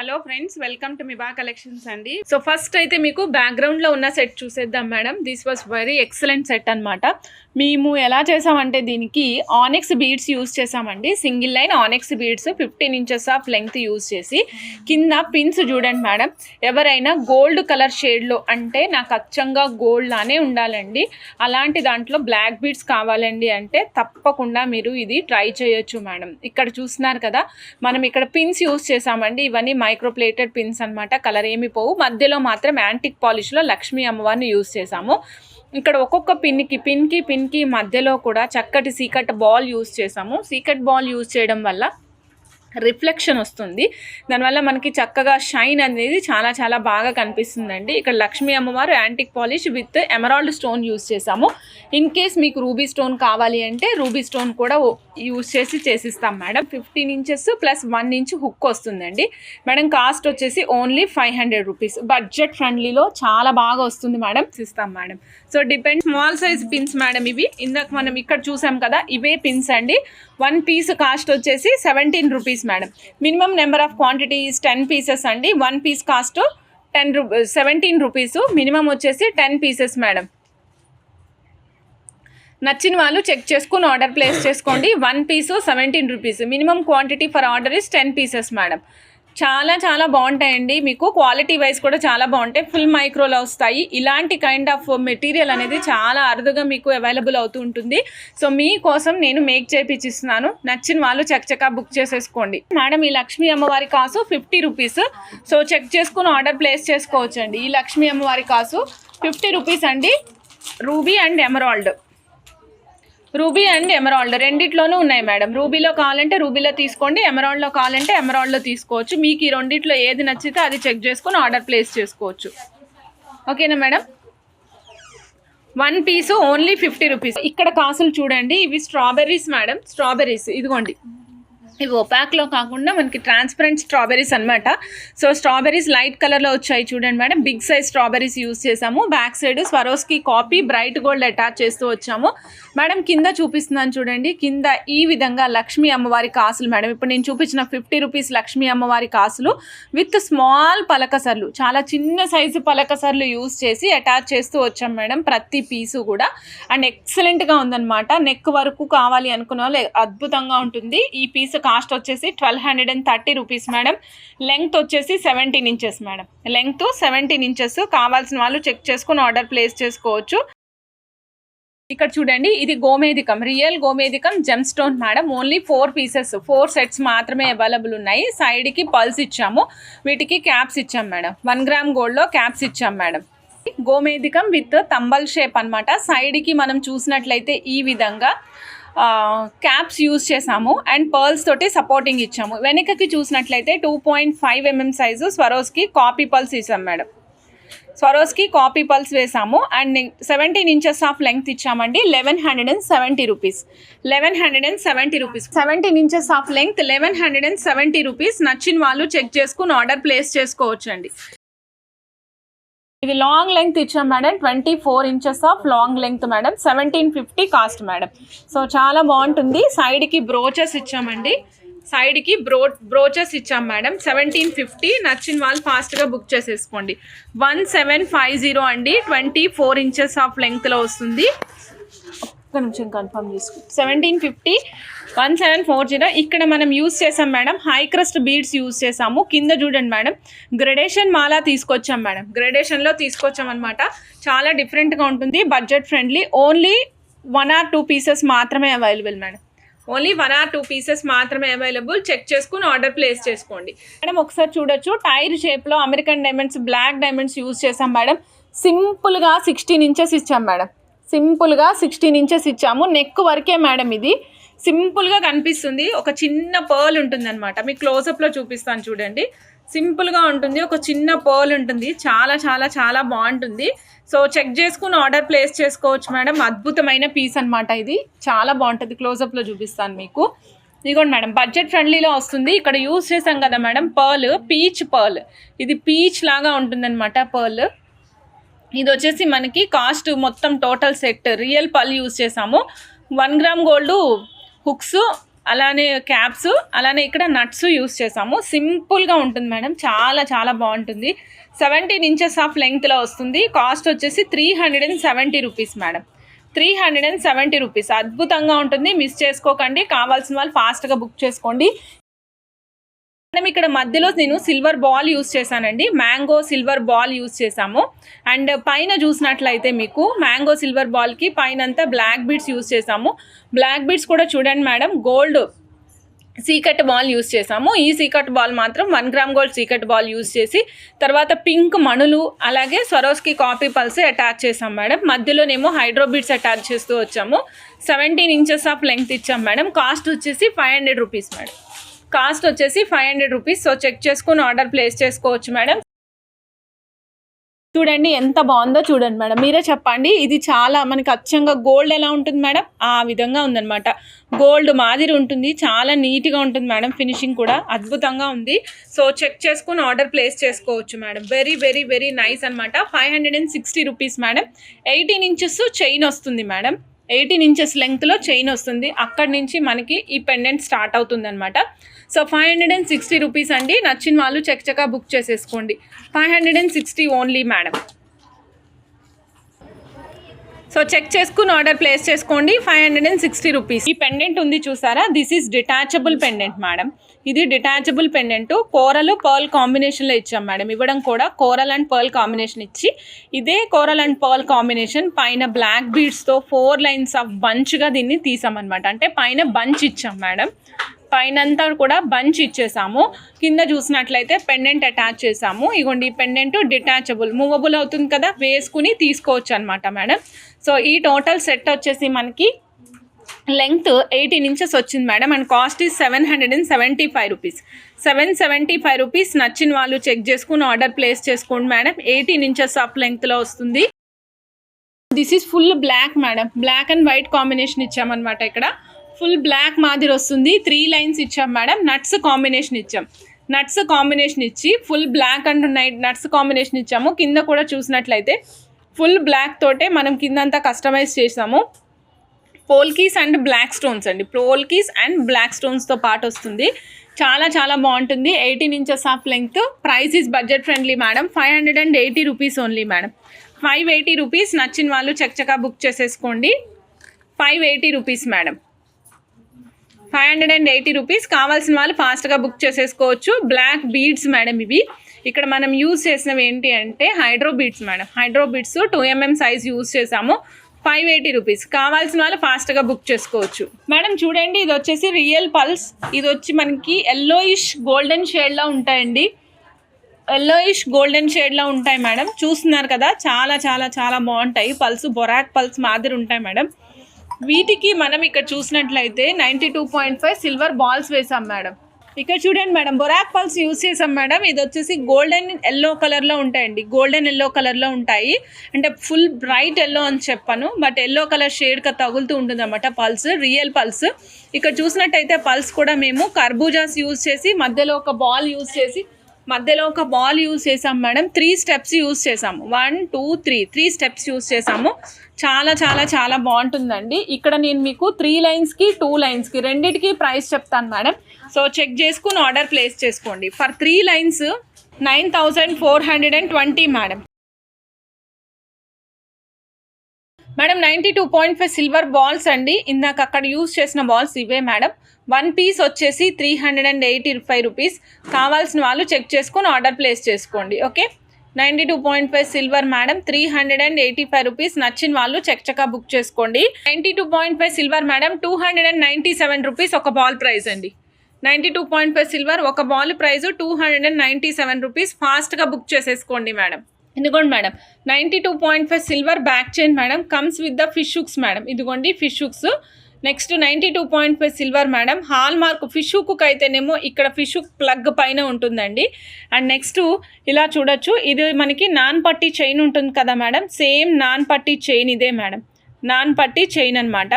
Hello friends, welcome to Miba collections అండి. So first అయితే మీకు బ్యాక్గ్రౌండ్లో ఉన్న సెట్ చూసేద్దాం madam. This was very excellent set అనమాట. మేము ఎలా చేసామంటే దీనికి ఆనెక్స్ బీడ్స్ యూజ్ చేసామండి. Single line onyx beads 15 inches of length use చేసి కింద పిన్స్ చూడండి మేడం. ఎవరైనా గోల్డ్ కలర్ షేడ్లో అంటే నాకు అచ్చంగా గోల్డ్ లానే ఉండాలండి, అలాంటి దాంట్లో బ్లాక్ బీడ్స్ కావాలండి అంటే తప్పకుండా మీరు ఇది ట్రై చేయొచ్చు మేడం. ఇక్కడ చూస్తున్నారు కదా, మనం ఇక్కడ పిన్స్ యూజ్ చేసామండి. ఇవన్నీ మైక్రోప్లేటెడ్ పిన్స్ అనమాట. కలర్ ఏమి పోవు. మధ్యలో మాత్రం యాంటిక్ పాలిష్లో లక్ష్మీ అమ్మవారిని యూజ్ చేసాము. ఇక్కడ ఒక్కొక్క పిన్కి మధ్యలో కూడా చక్కటి సీకట్ బాల్ యూజ్ చేసాము. సీకట్ బాల్ యూజ్ చేయడం వల్ల రిఫ్లెక్షన్ వస్తుంది, దానివల్ల మనకి చక్కగా షైన్ అనేది చాలా బాగా కనిపిస్తుందండి. ఇక్కడ లక్ష్మీ అమ్మవారు antique polish with emerald stone use చేసాము. ఇన్ కేస్ మీకు రూబీ స్టోన్ కావాలి అంటే రూబీ స్టోన్ కూడా యూజ్ చేసిస్తాం మేడం. 15 ఇంచెస్ ప్లస్ 1 ఇంచ్ హుక్ వస్తుందండి మేడం. కాస్ట్ వచ్చేసి ఓన్లీ 500 రూపీస్. బడ్జెట్ ఫ్రెండ్లీలో చాలా బాగా వస్తుంది మేడం. ఇస్తాం madam. So depend small size pins madam. ఇవి ఇందాక మనం ఇక్కడ చూసాం కదా, ఇవే పిన్స్ అండి. 1 పీస్ కాస్ట్ వచ్చేసి 17 rupees madam. Minimum number of quantity 10 pieces అండి. 1 పీస్ కాస్ట్ 17 రూపీస్. మినిమం వచ్చేసి 10 పీసెస్ మేడం. నచ్చిన వాళ్ళు చెక్ చేసుకుని ఆర్డర్ ప్లేస్ చేసుకోండి. 1 పీసు 17 rupees. Minimum quantity for order is 10 pieces madam. చాలా బాగుంటాయండి. మీకు క్వాలిటీ వైజ్ కూడా చాలా బాగుంటాయి. ఫుల్ మైక్రోలో వస్తాయి. ఇలాంటి కైండ్ ఆఫ్ మెటీరియల్ అనేది చాలా అరుదుగా మీకు అవైలబుల్ అవుతూ ఉంటుంది. సో మీకోసం నేను మేక్ చేయించిస్తున్నాను. నచ్చిన వాళ్ళు చక్కగా బుక్ చేసేసుకోండి మేడం. ఈ లక్ష్మీ అమ్మవారి కాసు 50 రూపీస్. సో చెక్ చేసుకుని ఆర్డర్ ప్లేస్ చేసుకోవచ్చు అండి. ఈ లక్ష్మీ అమ్మవారి కాసు 50 రూపీస్ అండి. రూబీ అండ్ ఎమరాల్డ్ రెండిట్లోనూ ఉన్నాయి మేడం. రూబీలో కావాలంటే రూబీలో తీసుకోండి, ఎమరాల్డ్లో కావాలంటే ఎమరాల్డ్లో తీసుకోవచ్చు. మీకు ఈ రెండిట్లో ఏది నచ్చితే అది చెక్ చేసుకొని ఆర్డర్ ప్లేస్ చేసుకోవచ్చు. ఓకేనా మేడం. 1 పీసు ఓన్లీ 50 రూపీస్. ఇక్కడ కాసులు చూడండి, ఇవి స్ట్రాబెర్రీస్ మేడం. స్ట్రాబెర్రీస్ ఇదిగోండి, ఇవి ఒపాక్లో కాకుండా మనకి ట్రాన్స్పరెంట్ స్ట్రాబెర్రీస్ అనమాట. సో స్ట్రాబెర్రీస్ లైట్ కలర్లో వచ్చాయి చూడండి madam. Big size strawberries use చేసాము. Back side Swarovski copy bright gold attach చేస్తూ వచ్చాము మేడం. కింద చూపిస్తున్నాను చూడండి, కింద ఈ విధంగా లక్ష్మీ అమ్మవారి కాసులు మేడం. ఇప్పుడు నేను చూపించిన 50 రూపీస్ లక్ష్మీ అమ్మవారి కాసులు విత్ స్మాల్ పలకసర్లు, చాలా చిన్న సైజు పలకసర్లు యూజ్ చేసి అటాచ్ చేస్తూ వచ్చాం మేడం. ప్రతి పీసు కూడా అండ్ ఎక్సలెంట్గా ఉందన్నమాట. నెక్ వరకు కావాలి అనుకున్న వాళ్ళు అద్భుతంగా ఉంటుంది. ఈ పీసు కాస్ట్ వచ్చేసి 1230 రూపీస్ మేడం. లెంగ్త్ వచ్చేసి 17 ఇంచెస్ మేడం. Length 17 inches. కావాల్సిన వాళ్ళు చెక్ చేసుకుని ఆర్డర్ ప్లేస్ చేసుకోవచ్చు. ఇక్కడ చూడండి, ఇది గోమేధికం, రియల్ గోమేధికం gem stone madam. Only 4 pieces 4 sets మాత్రమే అవైలబుల్ ఉన్నాయి. సైడ్కి పల్స్ ఇచ్చాము, వీటికి క్యాప్స్ ఇచ్చాం మేడం. 1 గ్రామ్ గోల్డ్లో క్యాప్స్ ఇచ్చాం మేడం. గోమేధికం విత్ తంబల్ షేప్ అనమాట. సైడ్కి మనం చూసినట్లయితే ఈ విధంగా క్యాప్స్ యూజ్ చేసాము అండ్ పర్ల్స్ తోటి సపోర్టింగ్ ఇచ్చాము. వెనకకి చూసినట్లయితే 2.5 mm size Swarovski copy pearls ఇచ్చాం మేడం. స్వరోస్కి కాపీ పల్స్ వేసాము అండ్ 17 ఇంచెస్ ఆఫ్ లెంగ్త్ ఇచ్చామండి. 1170 rupees. 1170 rupees. 17 inches of length 1170 rupees. నచ్చిన వాళ్ళు చెక్ చేసుకుని ఆర్డర్ ప్లేస్ చేసుకోవచ్చు అండి. ఇది లాంగ్ లెంగ్త్ ఇచ్చాం madam. 24 inches of long length madam. 1750 cost madam. So చాలా బాగుంటుంది. సైడ్కి బ్రోచెస్ ఇచ్చామండి. సైడ్కి బ్రోచెస్ ఇచ్చాం మేడం. 1750. నచ్చిన వాళ్ళు ఫాస్ట్గా బుక్ చేసేసుకోండి. 1750 అండి. 24 ఇంచెస్ ఆఫ్ లెంగ్త్లో వస్తుంది. ఒక్క నిమిషం కన్ఫర్మ్ చేసుకో. 1750 1740. ఇక్కడ మనం యూజ్ చేసాం madam. High crust beads use చేసాము. కింద చూడండి మేడం, గ్రెడేషన్ మాలా తీసుకొచ్చాం మేడం. గ్రెడేషన్లో తీసుకొచ్చాం అనమాట. చాలా డిఫరెంట్గా ఉంటుంది. Budget friendly. Only 1 or 2 pieces మాత్రమే available madam. Only 1 or 2 pieces మాత్రమే అవైలబుల్. చెక్ చేసుకుని ఆర్డర్ ప్లేస్ చేసుకోండి మేడం. ఒకసారి చూడొచ్చు, టైర్ షేప్లో American diamonds, black diamonds use చేసాం మేడం. సింపుల్గా 16 ఇంచెస్ ఇచ్చాం మేడం. సింపుల్గా 16 ఇంచెస్ ఇచ్చాము. నెక్ వరకే మేడం. ఇది సింపుల్గా కనిపిస్తుంది. ఒక చిన్న పర్ల్ ఉంటుంది అనమాట. మీకు క్లోజప్లో చూపిస్తాను చూడండి. సింపుల్గా ఉంటుంది. ఒక చిన్న పర్ల్ ఉంటుంది. చాలా బాగుంటుంది. సో చెక్ చేసుకుని ఆర్డర్ ప్లేస్ చేసుకోవచ్చు మేడం. అద్భుతమైన పీస్ అనమాట. ఇది చాలా బాగుంటుంది. క్లోజప్లో చూపిస్తాను మీకు. ఇదిగోండి మేడం, బడ్జెట్ ఫ్రెండ్లీలో వస్తుంది. ఇక్కడ యూజ్ చేసాం కదా మేడం పర్ల్, పీచ్ పర్ల్. ఇది పీచ్ లాగా ఉంటుంది అనమాట పర్ల్. ఇది వచ్చేసి మనకి కాస్ట్ మొత్తం total set real pearl use చేసాము. 1 గ్రామ్ గోల్డ్ హుక్స్ అలానే క్యాప్స్, అలానే ఇక్కడ నట్స్ యూస్ చేసాము. సింపుల్గా ఉంటుంది మేడం, చాలా చాలా బాగుంటుంది. 17 ఇంచెస్ ఆఫ్ లెంగ్త్లో వస్తుంది. కాస్ట్ వచ్చేసి 370 రూపీస్ మేడం, 370 రూపీస్. అద్భుతంగా ఉంటుంది, మిస్ చేసుకోకండి. కావాల్సిన వాళ్ళు ఫాస్ట్గా బుక్ చేసుకోండి. మనం ఇక్కడ మధ్యలో నేను సిల్వర్ బాల్ యూస్ చేశానండి, మ్యాంగో సిల్వర్ బాల్ యూస్ చేసాము. అండ్ పైన చూసినట్లయితే మీకు మ్యాంగో సిల్వర్ బాల్కి పైన అంతా బ్లాక్ బీడ్స్ యూస్ చేసాము. బ్లాక్ బీడ్స్ కూడా చూడండి మేడం, గోల్డ్ సీకట్ బాల్ యూస్ చేసాము. ఈ సీకట్ బాల్ మాత్రం 1 గ్రామ్ గోల్డ్ సీకట్ బాల్ యూస్ చేసి, తర్వాత పింక్ మణులు, అలాగే స్వరోస్కి కాపీ పల్స్ అటాచ్ చేసాం మేడం. మధ్యలోనేమో హైడ్రో బీడ్స్ అటాచ్ చేస్తూ వచ్చాము. 17 ఇంచెస్ ఆఫ్ లెంగ్త్ ఇచ్చాం మేడం. కాస్ట్ వచ్చేసి 500 రూపీస్ మేడం, కాస్ట్ వచ్చేసి 500 రూపీస్. సో చెక్ చేసుకుని ఆర్డర్ ప్లేస్ చేసుకోవచ్చు మేడం. చూడండి ఎంత బాగుందో చూడండి మేడం, మీరే చెప్పండి. ఇది చాలా మనకి అచ్చంగా గోల్డ్ ఎలా ఉంటుంది మేడం, ఆ విధంగా ఉందన్నమాట. గోల్డ్ మాదిరి ఉంటుంది, చాలా నీట్గా ఉంటుంది మేడం. ఫినిషింగ్ కూడా అద్భుతంగా ఉంది. సో చెక్ చేసుకుని ఆర్డర్ ప్లేస్ చేసుకోవచ్చు madam. Very very very nice అనమాట. 560 రూపీస్ మేడం. 18 ఇంచెస్ చైన్ వస్తుంది మేడం, 18 ఇంచెస్ లెంగ్త్లో చైన్ వస్తుంది. అక్కడి నుంచి మనకి ఈ పెండెంట్ స్టార్ట్ అవుతుంది అనమాట. సో 560 రూపీస్ అండి. నచ్చిన వాళ్ళు చక్కగా బుక్ చేసేసుకోండి. 560 ఓన్లీ మేడం. సో చెక్ చేసుకుని ఆర్డర్ ప్లేస్ చేసుకోండి. 560 రూపీస్. ఈ పెండెంట్ ఉంది చూసారా, this is detachable pendant madam. ఇది డిటాచబుల్ పెండెంట్, కోరల్ పర్ల్ కాంబినేషన్లో ఇచ్చాం మేడం. ఇవ్వడం కూడా కోరల్ అండ్ పర్ల్ కాంబినేషన్ ఇచ్చి, ఇదే కోరల్ అండ్ పర్ల్ కాంబినేషన్ పైన బ్లాక్ బీడ్స్తో 4 లైన్స్ ఆఫ్ బంచ్గా దీన్ని తీసామన్నమాట. అంటే పైన బంచ్ ఇచ్చాం మేడం, పైనంతా కూడా బంచ్ ఇచ్చేసాము. కింద చూసినట్లయితే పెండెంట్ అటాచ్ చేసాము. ఇగోండి ఈ పెండెంట్ డిటాచబుల్, మూవబుల్ అవుతుంది కదా, వేసుకుని తీసుకోవచ్చు అనమాట మేడం. సో ఈ టోటల్ సెట్ వచ్చేసి మనకి లెంగ్త్ 18 ఇంచెస్ వచ్చింది madam. And cost is 775 rupees, 775 rupees. నచ్చిన వాళ్ళు చెక్ చేసుకుని ఆర్డర్ ప్లేస్ చేసుకోండి మేడం. 18 ఇంచెస్ ఆఫ్ లెంగ్త్లో వస్తుంది. This is full black madam, black and white combination ఇచ్చామన్నమాట. ఇక్కడ ఫుల్ బ్లాక్ మాదిరి వస్తుంది. 3 లైన్స్ ఇచ్చాం మేడం. నట్స్ కాంబినేషన్ ఇచ్చాం, నట్స్ కాంబినేషన్ ఇచ్చి full black and nuts combination ఇచ్చాము. కింద కూడా చూసినట్లయితే ఫుల్ బ్లాక్ తోటే మనం కిందంతా కస్టమైజ్ చేసాము. పోల్కీస్ అండ్ బ్లాక్ స్టోన్స్ అండి, పోల్కీస్ అండ్ బ్లాక్ స్టోన్స్తో పాటు వస్తుంది. చాలా చాలా బాగుంటుంది. 18 inches of length. Price is budget friendly madam. 580 rupees only madam, 580 rupees. నచ్చిన వాళ్ళు చక్కగా బుక్ చేసేసుకోండి. 580 రూపీస్ మేడం, 580 రూపీస్. కావాల్సిన వాళ్ళు ఫాస్ట్గా బుక్ చేసేసుకోవచ్చు. బ్లాక్ బీడ్స్ మేడం ఇవి. ఇక్కడ మనం యూజ్ చేసినవి ఏంటి అంటే hydro beads madam, hydro beads 2mm size use చేసాము. 580 రూపీస్. కావాల్సిన వాళ్ళు ఫాస్ట్గా బుక్ చేసుకోవచ్చు మేడం. చూడండి ఇది వచ్చేసి రియల్ పల్స్. ఇది వచ్చి మనకి ఎల్లోయిష్ గోల్డెన్ షేడ్లో ఉంటాయండి, ఎల్లోయిష్ గోల్డెన్ షేడ్లో ఉంటాయి మేడం. చూస్తున్నారు కదా, చాలా చాలా చాలా బాగుంటాయి. పల్స్ బొరాక్ పల్స్ మాదిరి ఉంటాయి మేడం. వీటికి మనం ఇక్కడ చూసినట్లయితే 92.5 సిల్వర్ బాల్స్ వేసాం మేడం. ఇక్కడ చూడండి మేడం, బొరాక్ పల్స్ యూజ్ చేసాం మేడం. ఇది వచ్చేసి గోల్డెన్ ఎల్లో కలర్లో ఉంటాయండి, గోల్డెన్ ఎల్లో కలర్లో ఉంటాయి. అంటే ఫుల్ బ్రైట్ ఎల్లో అని చెప్పాను, బట్ ఎల్లో కలర్ షేడ్గా తగులుతూ ఉంటుంది అన్నమాట పల్స్, రియల్ పల్స్. ఇక్కడ చూసినట్టయితే పల్స్ కూడా మేము కర్బూజాస్ యూజ్ చేసి మధ్యలో ఒక బాల్ యూజ్ చేసాం మేడం. 3 స్టెప్స్ యూజ్ చేసాము, 1 2 3 స్టెప్స్ యూజ్ చేసాము. చాలా చాలా చాలా బాగుంటుందండి. ఇక్కడ నేను మీకు 3 లైన్స్కి 2 లైన్స్కి రెండింటికి ప్రైస్ చెప్తాను మేడం. సో చెక్ చేసుకుని ఆర్డర్ ప్లేస్ చేసుకోండి. For 3 lines 9420 madam. Madam 92.5 silver balls అండి. ఇందాక అక్కడ యూజ్ చేసిన బాల్స్ ఇవే మేడం. 1 పీస్ వచ్చేసి 385 రూపీస్. కావాల్సిన వాళ్ళు చెక్ చేసుకొని ఆర్డర్ ప్లేస్ చేసుకోండి. Okay, 92.5 silver madam, 385 rupees. నచ్చిన వాళ్ళు చక్కగా బుక్ చేసుకోండి. 92.5 సిల్వర్ మేడం, 297 రూపీస్ ఒక బాల్ ప్రైస్ అండి. 92.5 సిల్వర్ ఒక బాల్ ప్రైస్ 297 రూపీస్. ఫాస్ట్గా బుక్ చేసేసుకోండి మేడం. ఇదిగోండి madam 92.5 silver back chain madam, comes with the fish hooks madam. ఇదిగోండి fish hooks. Next 92.5 silver madam, hallmark fish hook అయితేనేమో ఇక్కడ fish hook plug పైన ఉంటుందండి. అండ్ నెక్స్ట్ ఇలా చూడొచ్చు, ఇది మనకి నాన్ పట్టీ చైన్ ఉంటుంది కదా మేడం, సేమ్ నాన్ పట్టీ చైన్ ఇదే మేడం, నాన్ పట్టీ చైన్ అనమాట.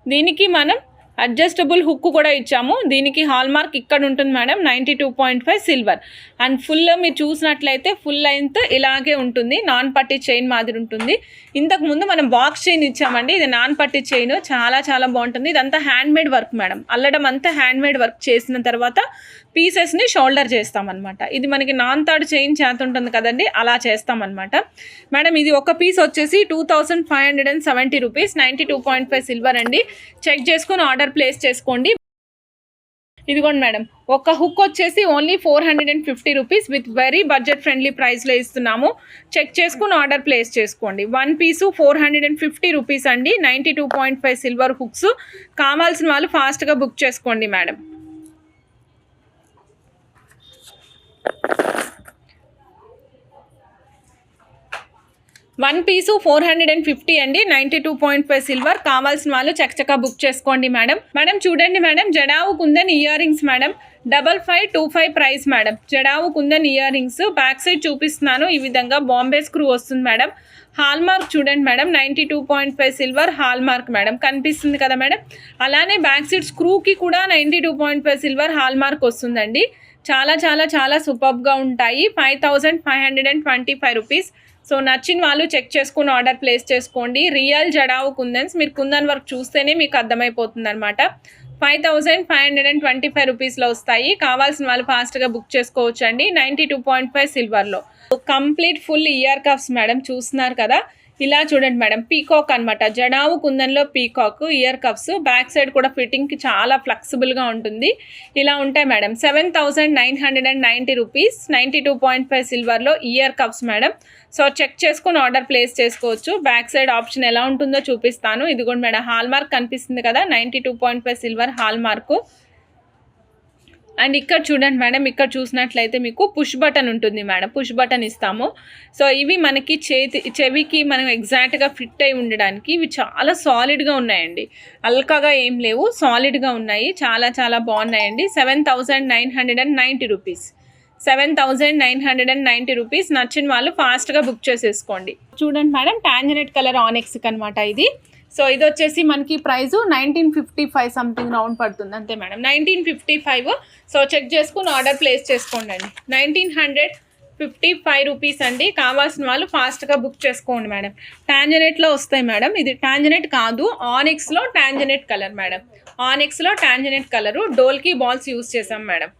దీనికి మనం అడ్జస్టబుల్ హుక్ కూడా ఇచ్చాము. దీనికి హాల్ మార్క్ ఇక్కడ ఉంటుంది మేడం, 92.5 సిల్వర్. అండ్ ఫుల్ మీరు చూసినట్లయితే ఫుల్ లెంత్ ఇలాగే ఉంటుంది, నాన్ పట్టి చైన్ మాదిరి ఉంటుంది. ఇంతకు ముందు మనం బాక్స్ చైన్ ఇచ్చామండి, ఇది నాన్ పట్టి చైన్, చాలా చాలా బాగుంటుంది. ఇదంతా హ్యాండ్మేడ్ వర్క్ మేడం, అల్లడం అంతా హ్యాండ్మేడ్ వర్క్ చేసిన తర్వాత పీసెస్ని షోల్డర్ చేస్తామన్నమాట. ఇది మనకి నాన్ థర్డ్ చైన్ చేత ఉంటుంది కదండి, అలా చేస్తామన్నమాట మేడం. ఇది ఒక పీస్ వచ్చేసి 2570 రూపీస్, 92.5 సిల్వర్ అండి. చెక్ చేసుకుని ఆర్డర్ ప్లేస్ చేసుకోండి. ఇదిగోండి మేడం, ఒక హుక్ వచ్చేసి only 450 rupees with very budget friendly ప్రైస్లో ఇస్తున్నాము. చెక్ చేసుకుని ఆర్డర్ ప్లేస్ చేసుకోండి. 1 పీసు 450 రూపీస్ అండి, 92.5 సిల్వర్ హుక్స్. కావాల్సిన వాళ్ళు ఫాస్ట్గా బుక్ చేసుకోండి మేడం. వన్ పీసు 450 అండి, 92.5 సిల్వర్. కావాల్సిన వాళ్ళు చక్కచక్క బుక్ చేసుకోండి మేడం. మేడం చూడండి madam, jadau kundan earrings madam, 5525 price madam. Jadau kundan earrings back side చూపిస్తున్నాను. ఈ విధంగా బాంబే స్క్రూ వస్తుంది మేడం. హాల్ మార్క్ చూడండి madam, 92.5 silver hallmark madam, కనిపిస్తుంది కదా మేడం. అలానే బ్యాక్ సైడ్ స్క్రూకి కూడా 92.5 సిల్వర్ హాల్ మార్క్ వస్తుందండి. చాలా చాలా చాలా సూపర్గా ఉంటాయి. 5525 రూపీస్. సో నచ్చిన వాళ్ళు చెక్ చేసుకుని ఆర్డర్ ప్లేస్ చేసుకోండి. రియల్ జడావు కుందన్స్, మీరు కుందన్ వర్క్ చూస్తేనే మీకు అర్థమైపోతుంది అనమాట. 5525 రూపీస్లో వస్తాయి. కావాల్సిన వాళ్ళు ఫాస్ట్గా బుక్ చేసుకోవచ్చు అండి. 92.5 సిల్వర్లో complete full ear cuffs madam, చూస్తున్నారు కదా. ఇలా చూడండి మేడం, పీకాక్ అనమాట, జడావు కుందన్లో peacock ear cuffs. Back side కూడా ఫిట్టింగ్కి చాలా ఫ్లెక్సిబుల్గా ఉంటుంది. ఇలా ఉంటాయి మేడం. 7990 రూపీస్, 92.5 సిల్వర్లో ear cuffs madam. So check చేసుకుని ఆర్డర్ ప్లేస్ చేసుకోవచ్చు. బ్యాక్ సైడ్ ఆప్షన్ ఎలా ఉంటుందో చూపిస్తాను. ఇదిగోండి మేడం, హాల్ మార్క్ కనిపిస్తుంది కదా, 92.5 సిల్వర్ హాల్ మార్కు. అండ్ ఇక్కడ చూడండి మేడం, ఇక్కడ చూసినట్లయితే మీకు పుష్ బటన్ ఉంటుంది మేడం, పుష్ బటన్ ఇస్తాము. సో ఇవి మనకి చెవికి మనం ఎగ్జాక్ట్గా ఫిట్ అయి ఉండడానికి ఇవి చాలా సాలిడ్గా ఉన్నాయండి, అల్కాగా ఏం లేవు, సాలిడ్గా ఉన్నాయి, చాలా చాలా బాగున్నాయండి. 7990 రూపీస్, 7990 రూపీస్. నచ్చిన వాళ్ళు ఫాస్ట్గా బుక్ చేసేసుకోండి. చూడండి మేడం, టాంజనెట్ కలర్ ఆనెక్స్కి అనమాట ఇది. సో ఇది వచ్చేసి మనకి ప్రైజు 1955 సంథింగ్ రౌండ్ పడుతుంది అంతే మేడం, 1955. సో చెక్ చేసుకుని ఆర్డర్ ప్లేస్ చేసుకోండి అండి. 1955 రూపీస్ అండి. కావాల్సిన వాళ్ళు ఫాస్ట్గా బుక్ చేసుకోండి మేడం. టాంజనెట్లో వస్తాయి మేడం, ఇది టాంజనెట్ కాదు, ఆనెక్స్లో టాంజనెట్ colour madam, ఆనెక్స్లో టాంజనెట్ colour. డోల్కి balls use చేసాం మేడం.